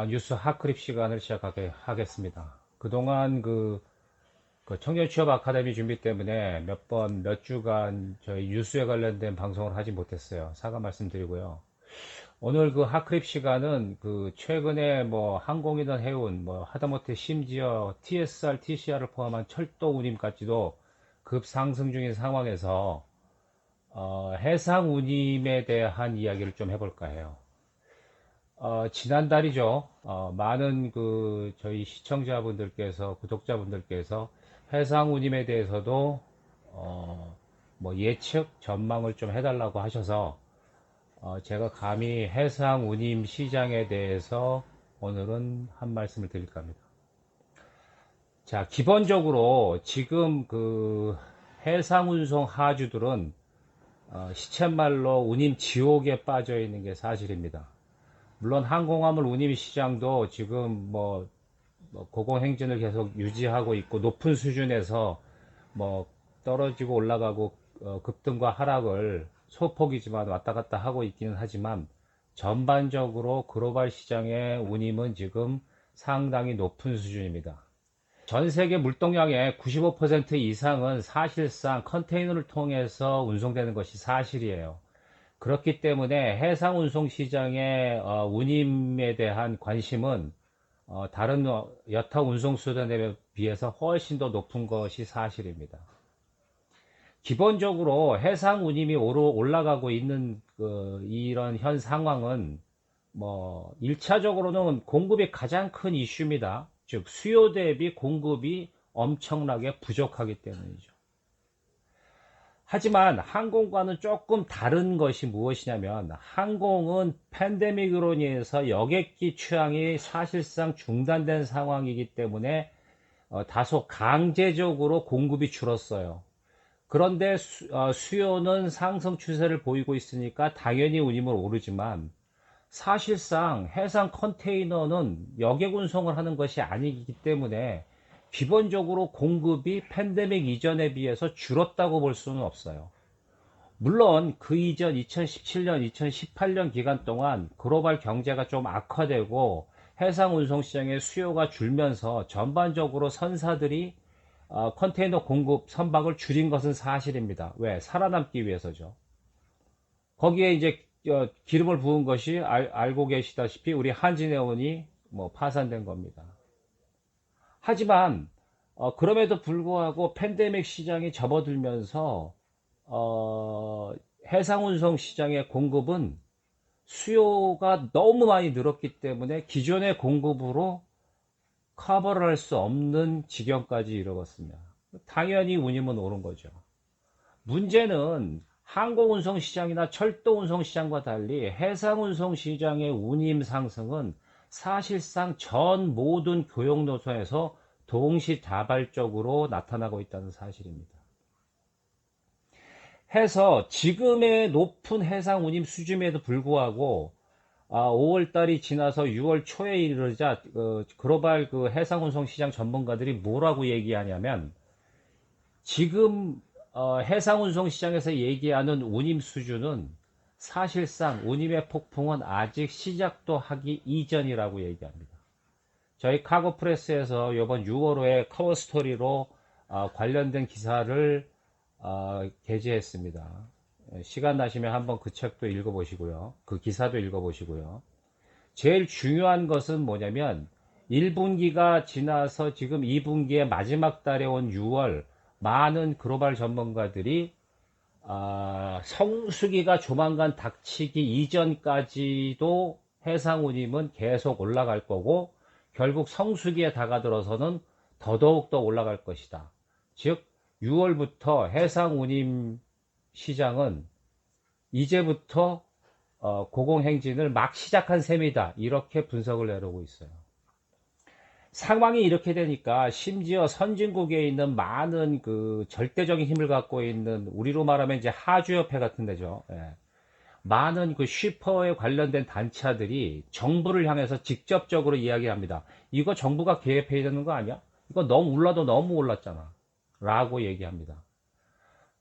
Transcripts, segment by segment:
뉴스 핫클립 시간을 시작하겠습니다. 그동안 청년 취업 아카데미 준비 때문에 몇 주간 저희 뉴스에 관련된 방송을 하지 못했어요. 사과 말씀드리고요. 오늘 그 핫클립 시간은 최근에 뭐 항공이든 해운, 뭐 하다못해 심지어 TSR, TCR을 포함한 철도 운임까지도 급상승 중인 상황에서 해상 운임에 대한 이야기를 좀 해볼까 해요. 지난달이죠. 많은 저희 시청자분들께서, 구독자분들께서 해상운임에 대해서도, 뭐 예측, 전망을 좀 해달라고 하셔서, 제가 감히 해상운임 시장에 대해서 오늘은 한 말씀을 드릴까 합니다. 자, 기본적으로 지금 해상운송 하주들은, 시쳇말로 운임 지옥에 빠져 있는 게 사실입니다. 물론 항공화물 운임 시장도 지금 뭐 고공행진을 계속 유지하고 있고 높은 수준에서 뭐 떨어지고 올라가고 급등과 하락을 소폭이지만 왔다 갔다 하고 있기는 하지만 전반적으로 글로벌 시장의 운임은 지금 상당히 높은 수준입니다. 전 세계 물동량의 95% 이상은 사실상 컨테이너를 통해서 운송되는 것이 사실이에요. 그렇기 때문에 해상 운송 시장의 운임에 대한 관심은 다른 여타 운송 수단에 비해서 훨씬 더 높은 것이 사실입니다. 기본적으로 해상 운임이 올라가고 있는 이런 현 상황은 뭐 1차적으로는 공급이 가장 큰 이슈입니다. 즉 수요 대비 공급이 엄청나게 부족하기 때문이죠. 하지만 항공과는 조금 다른 것이 무엇이냐면 항공은 팬데믹으로 인해서 여객기 취항이 사실상 중단된 상황이기 때문에 다소 강제적으로 공급이 줄었어요. 그런데 수요는 상승 추세를 보이고 있으니까 당연히 운임은 오르지만 사실상 해상 컨테이너는 여객 운송을 하는 것이 아니기 때문에 기본적으로 공급이 팬데믹 이전에 비해서 줄었다고 볼 수는 없어요. 물론 그 이전 2017년, 2018년 기간 동안 글로벌 경제가 좀 악화되고 해상 운송 시장의 수요가 줄면서 전반적으로 선사들이 컨테이너 공급 선박을 줄인 것은 사실입니다. 왜? 살아남기 위해서죠. 거기에 이제 기름을 부은 것이 알고 계시다시피 우리 한진해운이 뭐 파산된 겁니다. 하지만 그럼에도 불구하고 팬데믹 시장이 접어들면서 해상운송 시장의 공급은 수요가 너무 많이 늘었기 때문에 기존의 공급으로 커버를 할 수 없는 지경까지 이르렀습니다. 당연히 운임은 오른 거죠. 문제는 항공운송 시장이나 철도운송 시장과 달리 해상운송 시장의 운임 상승은 사실상 전 모든 교역 노선에서 동시다발적으로 나타나고 있다는 사실입니다. 해서 지금의 높은 해상 운임 수준에도 불구하고 5월달이 지나서 6월 초에 이르자 글로벌 해상 운송 시장 전문가들이 뭐라고 얘기하냐면 지금 해상 운송 시장에서 얘기하는 운임 수준은 사실상 운임의 폭풍은 아직 시작도 하기 이전이라고 얘기합니다. 저희 카고프레스에서 이번 6월호에 커버스토리로 관련된 기사를 게재했습니다. 시간 나시면 한번 그 책도 읽어보시고요. 그 기사도 읽어보시고요. 제일 중요한 것은 뭐냐면 1분기가 지나서 지금 2분기의 마지막 달에 온 6월 많은 글로벌 전문가들이 성수기가 조만간 닥치기 이전까지도 해상운임은 계속 올라갈 거고 결국 성수기에 다가들어서는 더더욱 더 올라갈 것이다. 즉 6월부터 해상운임 시장은 이제부터 고공행진을 막 시작한 셈이다. 이렇게 분석을 내놓고 있어요. 상황이 이렇게 되니까 심지어 선진국에 있는 많은 절대적인 힘을 갖고 있는 우리로 말하면 이제 하주협회 같은 데죠. 예. 많은 쉬퍼에 관련된 단체들이 정부를 향해서 직접적으로 이야기합니다. 이거 정부가 개입해야 되는 거 아니야? 이거 너무 올라도 너무 올랐잖아. 라고 얘기합니다.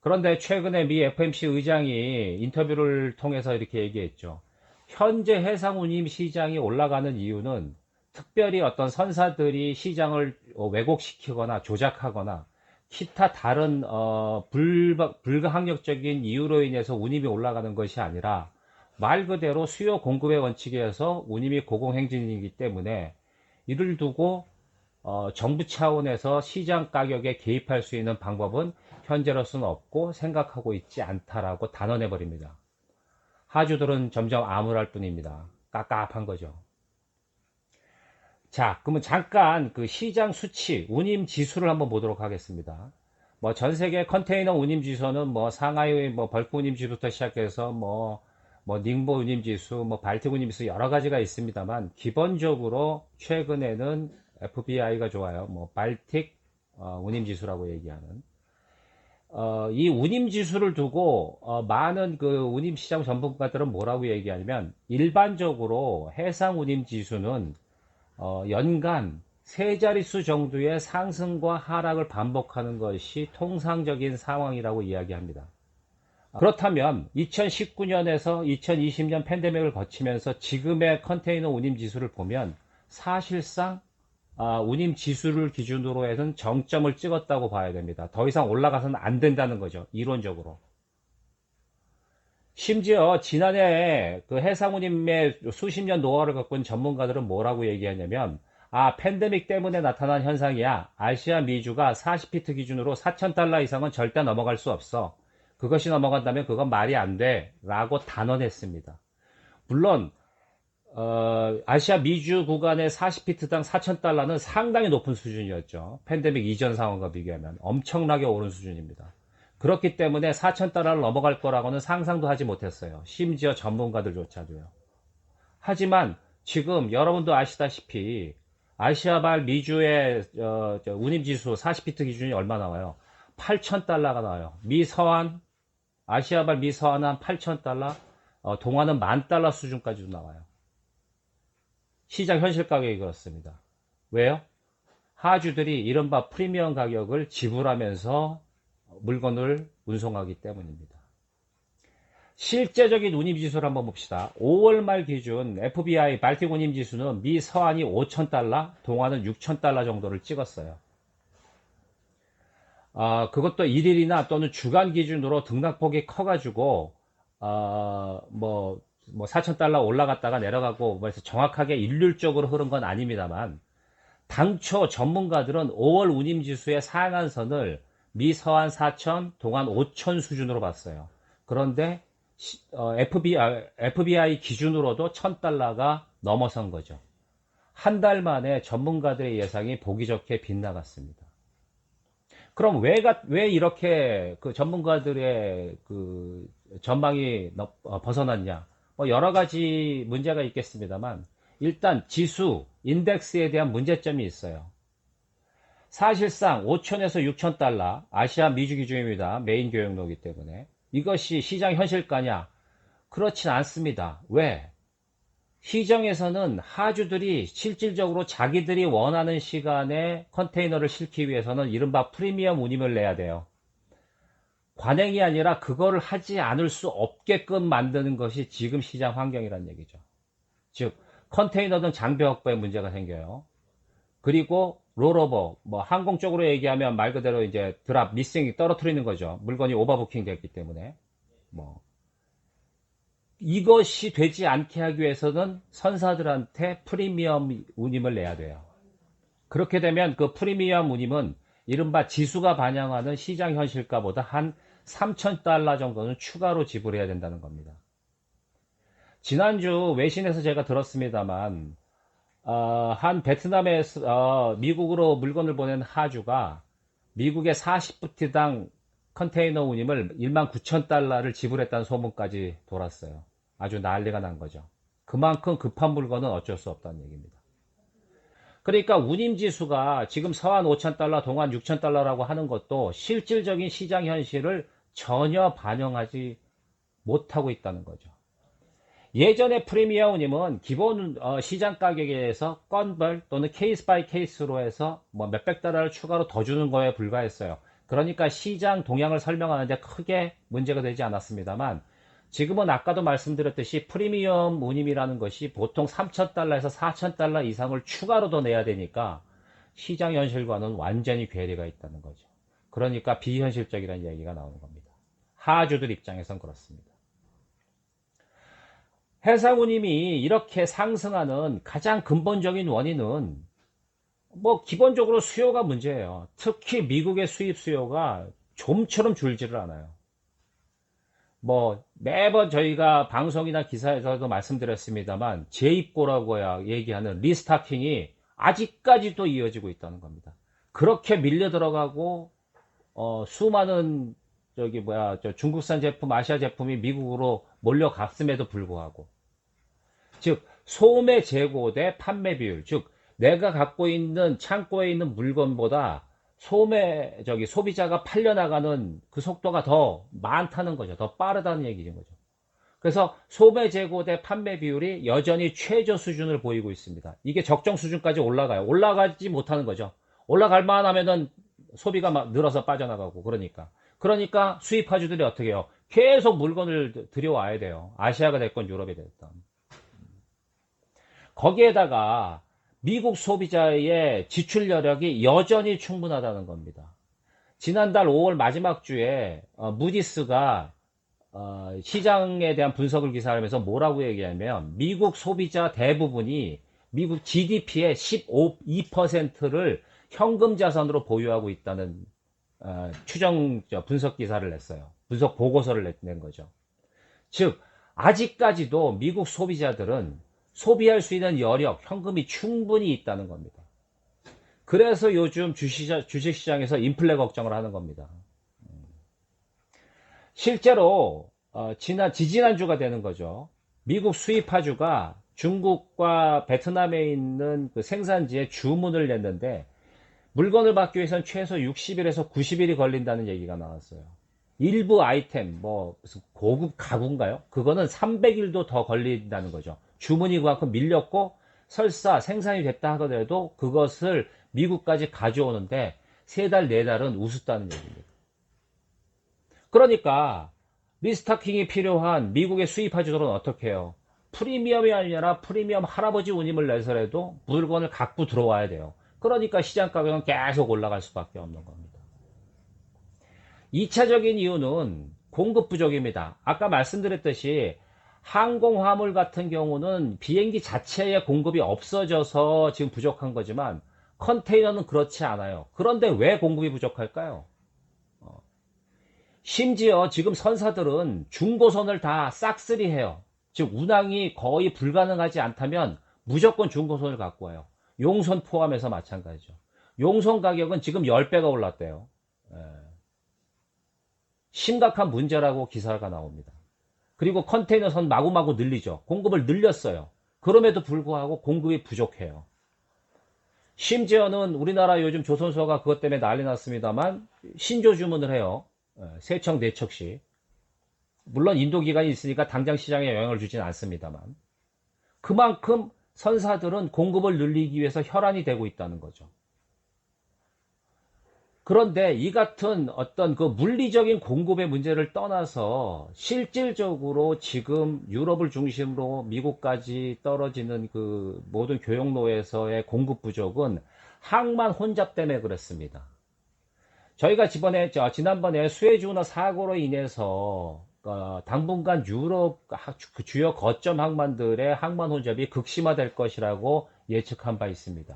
그런데 최근에 미 FMC 의장이 인터뷰를 통해서 이렇게 얘기했죠. 현재 해상운임 시장이 올라가는 이유는 특별히 어떤 선사들이 시장을 왜곡시키거나 조작하거나 기타 다른 불가항력적인 이유로 인해서 운임이 올라가는 것이 아니라 말 그대로 수요 공급의 원칙에 의해서 운임이 고공행진이기 때문에 이를 두고 정부 차원에서 시장 가격에 개입할 수 있는 방법은 현재로서는 없고 생각하고 있지 않다라고 단언해 버립니다. 하주들은 점점 암울할 뿐입니다. 깝깝한 거죠. 자, 그러면 잠깐 그 시장 수치, 운임 지수를 한번 보도록 하겠습니다. 뭐 전 세계 컨테이너 운임 지수는 뭐 상하이 뭐 벌크 운임 지수부터 시작해서 뭐 닝보 운임 지수, 뭐 발틱 운임 지수 여러 가지가 있습니다만 기본적으로 최근에는 FBI가 좋아요. 뭐 발틱 운임 지수라고 얘기하는 이 운임 지수를 두고 많은 그 운임 시장 전문가들은 뭐라고 얘기하냐면 일반적으로 해상 운임 지수는 연간 세 자릿수 정도의 상승과 하락을 반복하는 것이 통상적인 상황이라고 이야기합니다. 그렇다면 2019년에서 2020년 팬데믹을 거치면서 지금의 컨테이너 운임 지수를 보면 사실상 운임 지수를 기준으로 해서는 정점을 찍었다고 봐야 됩니다. 더 이상 올라가서는 안 된다는 거죠. 이론적으로. 심지어 지난해 그 해상운임의 수십 년 노하우를 갖고 있는 전문가들은 뭐라고 얘기하냐면 팬데믹 때문에 나타난 현상이야. 아시아 미주가 40피트 기준으로 4,000달러 이상은 절대 넘어갈 수 없어. 그것이 넘어간다면 그건 말이 안 돼. 라고 단언했습니다. 물론 아시아 미주 구간의 40피트당 4,000달러는 상당히 높은 수준이었죠. 팬데믹 이전 상황과 비교하면 엄청나게 오른 수준입니다. 그렇기 때문에 4,000달러를 넘어갈 거라고는 상상도 하지 못했어요. 심지어 전문가들조차도요. 하지만 지금 여러분도 아시다시피 아시아발 미주의 운임지수 40피트 기준이 얼마 나와요? 8,000달러가 나와요. 미서한 아시아발 미서한은 8,000달러, 동안은 10,000달러 수준까지도 나와요. 시장 현실 가격이 그렇습니다. 왜요? 하주들이 이른바 프리미엄 가격을 지불하면서 물건을 운송하기 때문입니다. 실제적인 운임지수를 한번 봅시다. 5월 말 기준 FBI 발틱 운임지수는 미 서한이 5,000달러, 동안은 6,000달러 정도를 찍었어요. 그것도 1일이나 또는 주간 기준으로 등락폭이 커가지고 뭐 4,000달러 올라갔다가 내려가고 그래서 정확하게 일률적으로 흐른 건 아닙니다만 당초 전문가들은 5월 운임지수의 상한선을 미 서한 4,000, 동안 5,000 수준으로 봤어요. 그런데 FBI 기준으로도 1,000달러가 넘어선 거죠. 한 달 만에 전문가들의 예상이 보기 좋게 빗나갔습니다. 그럼 왜 이렇게 그 전문가들의 그 전망이 벗어났냐? 뭐 여러 가지 문제가 있겠습니다만 일단 지수, 인덱스에 대한 문제점이 있어요. 사실상 5천에서 6,000달러 아시아 미주 기준입니다. 메인 교역로이기 때문에 이것이 시장 현실가냐? 그렇진 않습니다. 왜? 시장에서는 하주들이 실질적으로 자기들이 원하는 시간에 컨테이너를 싣기 위해서는 이른바 프리미엄 운임을 내야 돼요. 관행이 아니라 그거를 하지 않을 수 없게끔 만드는 것이 지금 시장 환경이란 얘기죠. 즉 컨테이너든 장비 확보에 문제가 생겨요. 그리고 롤오버, 뭐 항공 쪽으로 얘기하면 말 그대로 이제 드랍, 미싱이 떨어뜨리는 거죠. 물건이 오버부킹 됐기 때문에. 뭐 이것이 되지 않게 하기 위해서는 선사들한테 프리미엄 운임을 내야 돼요. 그렇게 되면 그 프리미엄 운임은 이른바 지수가 반영하는 시장 현실가보다 한 3,000달러 정도는 추가로 지불해야 된다는 겁니다. 지난주 외신에서 제가 들었습니다만 한 베트남에서 미국으로 물건을 보낸 하주가 미국의 40부티당 컨테이너 운임을 19,000달러를 지불했다는 소문까지 돌았어요. 아주 난리가 난 거죠. 그만큼 급한 물건은 어쩔 수 없다는 얘기입니다. 그러니까 운임 지수가 지금 서한 5,000달러, 동안 6,000달러라고 하는 것도 실질적인 시장 현실을 전혀 반영하지 못하고 있다는 거죠. 예전에 프리미엄 운임은 기본 시장 가격에 의해서 건별 또는 케이스 바이 케이스로 해서 뭐 몇백 달러를 추가로 더 주는 거에 불과했어요. 그러니까 시장 동향을 설명하는데 크게 문제가 되지 않았습니다만 지금은 아까도 말씀드렸듯이 프리미엄 운임이라는 것이 보통 3,000달러에서 4,000달러 이상을 추가로 더 내야 되니까 시장 현실과는 완전히 괴리가 있다는 거죠. 그러니까 비현실적이라는 이야기가 나오는 겁니다. 하주들 입장에선 그렇습니다. 해상 운임이 이렇게 상승하는 가장 근본적인 원인은 뭐 기본적으로 수요가 문제예요. 특히 미국의 수입 수요가 좀처럼 줄지를 않아요. 뭐 매번 저희가 방송이나 기사에서도 말씀드렸습니다만 재입고라고 얘기하는 리스타킹이 아직까지도 이어지고 있다는 겁니다. 그렇게 밀려 들어가고 수많은 저 중국산 제품, 아시아 제품이 미국으로 몰려갔음에도 불구하고, 즉 소매 재고 대 판매 비율, 즉 내가 갖고 있는 창고에 있는 물건보다 소비자가 팔려나가는 그 속도가 더 많다는 거죠. 더 빠르다는 얘기인 거죠. 그래서 소매 재고 대 판매 비율이 여전히 최저 수준을 보이고 있습니다. 이게 적정 수준까지 올라가요. 올라가지 못하는 거죠. 올라갈 만하면은 소비가 막 늘어서 빠져나가고 그러니까 수입하주들이 어떻게 해요? 계속 물건을 들여와야 돼요. 아시아가 됐건 유럽이 됐건. 거기에다가 미국 소비자의 지출 여력이 여전히 충분하다는 겁니다. 지난달 5월 마지막 주에 무디스가 시장에 대한 분석을 기사하면서 뭐라고 얘기하면 미국 소비자 대부분이 미국 GDP의 12%를 현금 자산으로 보유하고 있다는 추정 분석 기사를 냈어요. 분석 보고서를 낸 거죠. 즉 아직까지도 미국 소비자들은 소비할 수 있는 여력, 현금이 충분히 있다는 겁니다. 그래서 요즘 주식시장에서 인플레 걱정을 하는 겁니다. 실제로 지지난주가 되는 거죠. 미국 수입하주가 중국과 베트남에 있는 그 생산지에 주문을 냈는데 물건을 받기 위해서는 최소 60일에서 90일이 걸린다는 얘기가 나왔어요. 일부 아이템, 뭐 무슨 고급 가구인가요? 그거는 300일도 더 걸린다는 거죠. 주문이 그만큼 밀렸고 설사 생산이 됐다 하더라도 그것을 미국까지 가져오는데 3달, 4달은 우습다는 얘기입니다. 그러니까 리스타킹이 필요한 미국의 수입하주들은 어떻게 해요? 프리미엄이 아니라 프리미엄 할아버지 운임을 내서라도 물건을 갖고 들어와야 돼요. 그러니까 시장 가격은 계속 올라갈 수밖에 없는 겁니다. 2차적인 이유는 공급 부족입니다. 아까 말씀드렸듯이 항공 화물 같은 경우는 비행기 자체의 공급이 없어져서 지금 부족한 거지만 컨테이너는 그렇지 않아요. 그런데 왜 공급이 부족할까요? 심지어 지금 선사들은 중고선을 다 싹쓸이해요. 즉 운항이 거의 불가능하지 않다면 무조건 중고선을 갖고 와요. 용선 포함해서 마찬가지죠. 용선 가격은 지금 10배가 올랐대요. 심각한 문제라고 기사가 나옵니다. 그리고 컨테이너선 마구마구 늘리죠. 공급을 늘렸어요. 그럼에도 불구하고 공급이 부족해요. 심지어는 우리나라 요즘 조선소가 그것 때문에 난리 났습니다만 신조 주문을 해요. 3척, 4척씩. 물론 인도기간이 있으니까 당장 시장에 영향을 주진 않습니다만 그만큼 선사들은 공급을 늘리기 위해서 혈안이 되고 있다는 거죠. 그런데 이 같은 어떤 그 물리적인 공급의 문제를 떠나서 실질적으로 지금 유럽을 중심으로 미국까지 떨어지는 그 모든 교역로에서의 공급 부족은 항만 혼잡 때문에 그렇습니다. 저희가 지난번에 수에즈 운하 사고로 인해서 당분간 유럽 주요 거점 항만들의 항만 혼잡이 극심화될 것이라고 예측한 바 있습니다.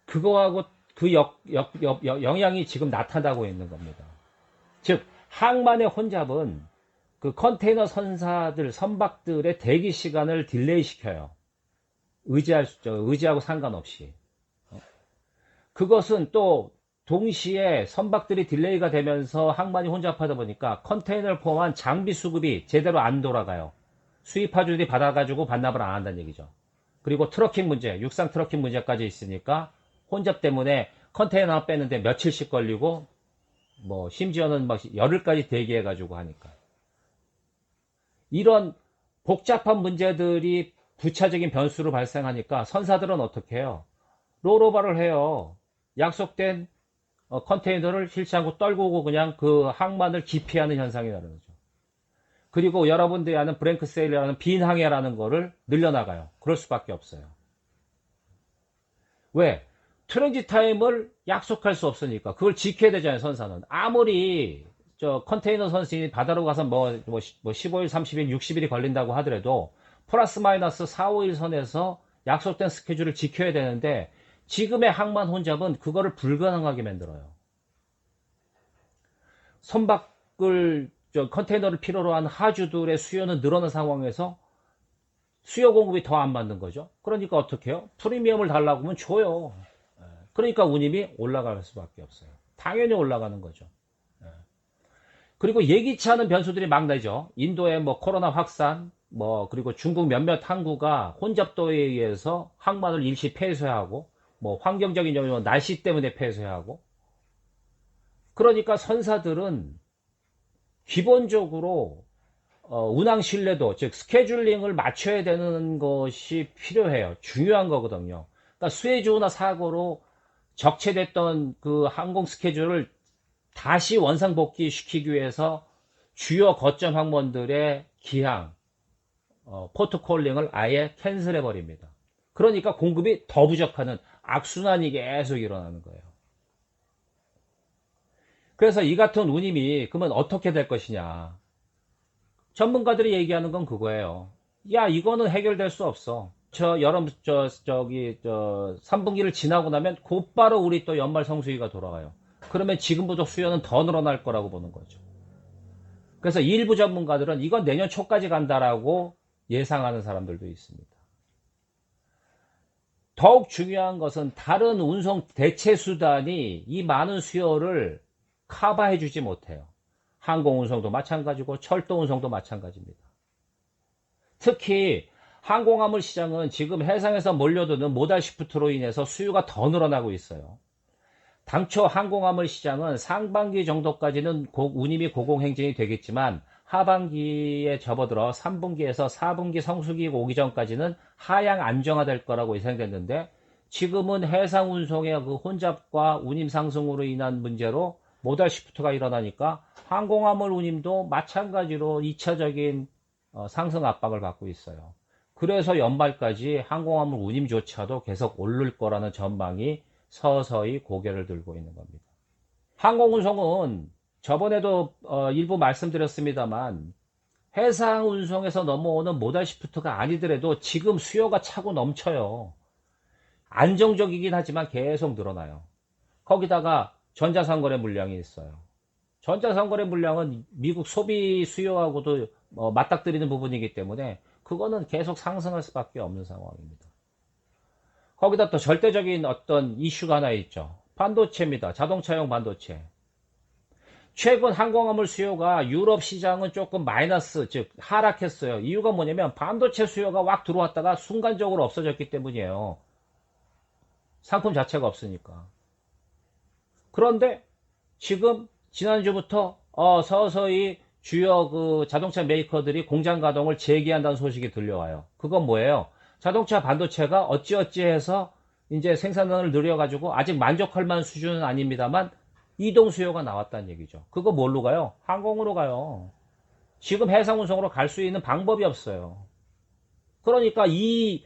그거하고 그 영향이 지금 나타나고 있는 겁니다. 즉 항만의 혼잡은 그 컨테이너 선박들의 대기 시간을 딜레이 시켜요. 의지하고 상관없이. 그것은 또 동시에 선박들이 딜레이가 되면서 항만이 혼잡하다 보니까 컨테이너를 포함한 장비 수급이 제대로 안 돌아가요. 수입하주들이 받아가지고 반납을 안 한다는 얘기죠. 그리고 트러킹 문제, 육상 트러킹 문제까지 있으니까 혼잡 때문에 컨테이너 하나 빼는데 며칠씩 걸리고 뭐 심지어는 막 열흘까지 대기해가지고 하니까 이런 복잡한 문제들이 부차적인 변수로 발생하니까 선사들은 어떻게 해요? 롤오버를 해요. 약속된 컨테이너를 실지 않고 떨구고 그냥 그 항만을 기피하는 현상이 나는 거죠. 그리고 여러분들이 아는 브랭크 세일이라는 빈 항해라는 거를 늘려나가요. 그럴 수밖에 없어요. 왜? 트랜짓 타임을 약속할 수 없으니까. 그걸 지켜야 되잖아요, 선사는. 아무리 컨테이너 선신이 바다로 가서 뭐 15일, 30일, 60일이 걸린다고 하더라도 플러스 마이너스 4, 5일 선에서 약속된 스케줄을 지켜야 되는데 지금의 항만 혼잡은 그거를 불가능하게 만들어요. 선박을 컨테이너를 필요로 한 하주들의 수요는 늘어난 상황에서 수요 공급이 더 안 맞는 거죠. 그러니까 어떻게 해요? 프리미엄을 달라고 하면 줘요. 그러니까 운임이 올라갈 수밖에 없어요. 당연히 올라가는 거죠. 그리고 예기치 않은 변수들이 막 나죠. 인도의 뭐 코로나 확산, 뭐 그리고 중국 몇몇 항구가 혼잡도에 의해서 항만을 일시 폐쇄하고, 뭐 환경적인 요인, 날씨 때문에 폐쇄하고. 그러니까 선사들은 기본적으로 운항 신뢰도, 즉 스케줄링을 맞춰야 되는 것이 필요해요. 중요한 거거든요. 그러니까 수해주나 사고로 적체됐던 그 항공 스케줄을 다시 원상복귀 시키기 위해서 주요 거점 항만들의 기항, 포트콜링을 아예 캔슬해 버립니다. 그러니까 공급이 더 부족하는 악순환이 계속 일어나는 거예요. 그래서 이 같은 운임이 그러면 어떻게 될 것이냐. 전문가들이 얘기하는 건 그거예요. 야, 이거는 해결될 수 없어. 저기 3분기를 지나고 나면 곧바로 우리 또 연말 성수기가 돌아가요. 그러면 지금보다 수요는 더 늘어날 거라고 보는 거죠. 그래서 일부 전문가들은 이건 내년 초까지 간다라고 예상하는 사람들도 있습니다. 더욱 중요한 것은 다른 운송 대체 수단이 이 많은 수요를 커버해 주지 못해요. 항공 운송도 마찬가지고 철도 운송도 마찬가지입니다. 특히 항공화물 시장은 지금 해상에서 몰려드는 모달 시프트로 인해서 수요가 더 늘어나고 있어요. 당초 항공화물 시장은 상반기 정도까지는 운임이 고공행진이 되겠지만 하반기에 접어들어 3분기에서 4분기 성수기 오기 전까지는 하향 안정화될 거라고 예상됐는데 지금은 해상 운송의 그 혼잡과 운임 상승으로 인한 문제로 모달 시프트가 일어나니까 항공화물 운임도 마찬가지로 2차적인 상승 압박을 받고 있어요. 그래서 연말까지 항공화물 운임조차도 계속 오를 거라는 전망이 서서히 고개를 들고 있는 겁니다. 항공운송은 저번에도 일부 말씀드렸습니다만 해상 운송에서 넘어오는 모달 시프트가 아니더라도 지금 수요가 차고 넘쳐요. 안정적이긴 하지만 계속 늘어나요. 거기다가 전자상거래 물량이 있어요. 전자상거래 물량은 미국 소비 수요하고도 맞닥뜨리는 부분이기 때문에 그거는 계속 상승할 수밖에 없는 상황입니다. 거기다 또 절대적인 어떤 이슈가 하나 있죠. 반도체입니다. 자동차용 반도체. 최근 항공화물 수요가 유럽 시장은 조금 마이너스, 즉 하락했어요. 이유가 뭐냐면 반도체 수요가 확 들어왔다가 순간적으로 없어졌기 때문이에요. 상품 자체가 없으니까. 그런데 지금 지난주부터 서서히 주요 그 자동차 메이커들이 공장 가동을 재개한다는 소식이 들려와요. 그건 뭐예요? 자동차 반도체가 어찌어찌 해서 이제 생산량을 늘려가지고 아직 만족할 만한 수준은 아닙니다만 이동 수요가 나왔다는 얘기죠. 그거 뭘로 가요? 항공으로 가요. 지금 해상 운송으로 갈 수 있는 방법이 없어요. 그러니까 이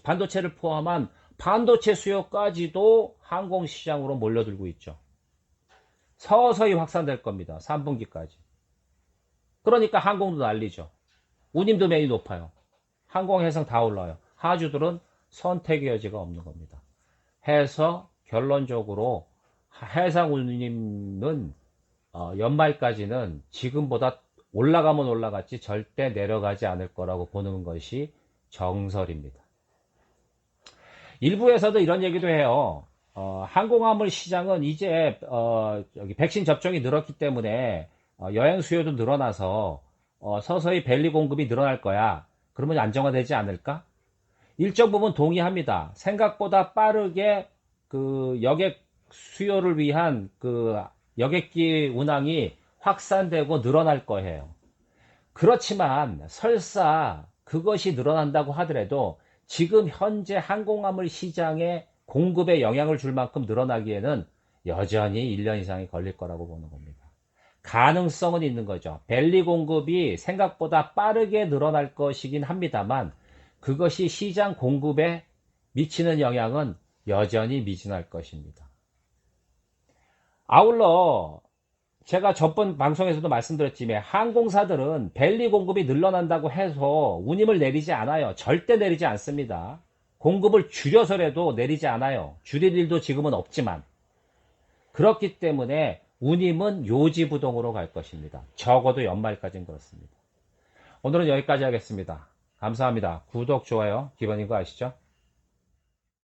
반도체를 포함한 반도체 수요까지도 항공 시장으로 몰려들고 있죠. 서서히 확산될 겁니다. 3분기까지. 그러니까 항공도 난리죠. 운임도 매일 높아요. 항공, 해상 다 올라요. 하주들은 선택의 여지가 없는 겁니다. 해서 결론적으로 해상 운임은 연말까지는 지금보다 올라가면 올라갔지 절대 내려가지 않을 거라고 보는 것이 정설입니다. 일부에서도 이런 얘기도 해요. 항공화물 시장은 이제 여기 백신 접종이 늘었기 때문에 여행 수요도 늘어나서 서서히 벨리 공급이 늘어날 거야. 그러면 안정화되지 않을까? 일정 부분 동의합니다. 생각보다 빠르게 그 여객 수요를 위한 그 여객기 운항이 확산되고 늘어날 거예요. 그렇지만 설사 그것이 늘어난다고 하더라도 지금 현재 항공화물 시장에 공급에 영향을 줄 만큼 늘어나기에는 여전히 1년 이상이 걸릴 거라고 보는 겁니다. 가능성은 있는 거죠. 벨리 공급이 생각보다 빠르게 늘어날 것이긴 합니다만 그것이 시장 공급에 미치는 영향은 여전히 미진할 것입니다. 아울러 제가 저번 방송에서도 말씀드렸지만 항공사들은 벨리 공급이 늘어난다고 해서 운임을 내리지 않아요. 절대 내리지 않습니다. 공급을 줄여서라도 내리지 않아요. 줄일 일도 지금은 없지만. 그렇기 때문에 운임은 요지부동으로 갈 것입니다. 적어도 연말까지는 그렇습니다. 오늘은 여기까지 하겠습니다. 감사합니다. 구독, 좋아요, 기본인 거 아시죠?